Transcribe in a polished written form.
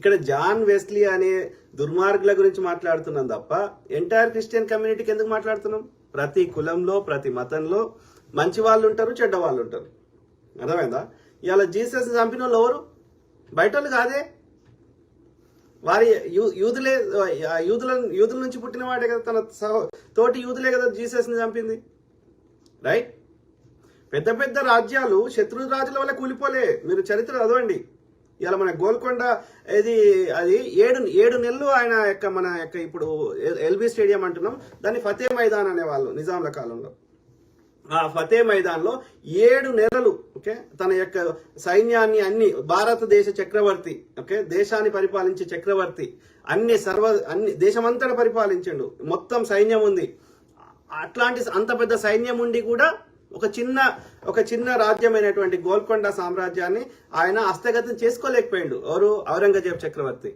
ఇక్కడ John Wesley అనే దుర్మార్గుల గురించి మాట్లాడుతున్నాం తప్ప ఎంటైర్ క్రిస్టియన్ కమ్యూనిటీకి ఎందుకు మాట్లాడుతున్నాం? ప్రతి కులంలో ప్రతి మతంలో మంచి వాళ్ళు ఉంటారు, చెడ్డ వాళ్ళు ఉంటారు. అర్థమైందా? ఇవాళ జీసస్ చంపిన వాళ్ళు ఎవరు? బయట వాళ్ళు కాదే, వారి యూదులే. యూదుల నుంచి పుట్టిన వాడే కదా, తన తోటి యూదులే కదా జీసస్ని చంపింది. రైట్? పెద్ద పెద్ద రాజ్యాలు శత్రు రాజుల వల్ల కూలిపోలే. మీరు చరిత్ర చదవండి. ఇలా మన గోల్కొండ అది 7 నెలలు ఆయన యొక్క మన యొక్క ఇప్పుడు ఎల్బీ స్టేడియం అంటున్నాం, దాన్ని ఫతే మైదాన్ అనేవాళ్ళు నిజాంల కాలంలో. ఆ ఫతే మైదాన్లో 7 నెలలు ఓకే తన యొక్క సైన్యాన్ని అన్ని భారతదేశ చక్రవర్తి ఓకే దేశాన్ని పరిపాలించే చక్రవర్తి అన్ని దేశమంతటా పరిపాలించండు. మొత్తం సైన్యం ఉంది. అట్లాంటి అంత పెద్ద సైన్యం ఉండి కూడా ఒక చిన్న రాజ్యమైనటువంటి గోల్కొండ సామ్రాజ్యాన్ని ఆయన హస్తగతం చేసుకోలేకపోయిండు. ఎవరు? ఔరంగజేబ్ చక్రవర్తి.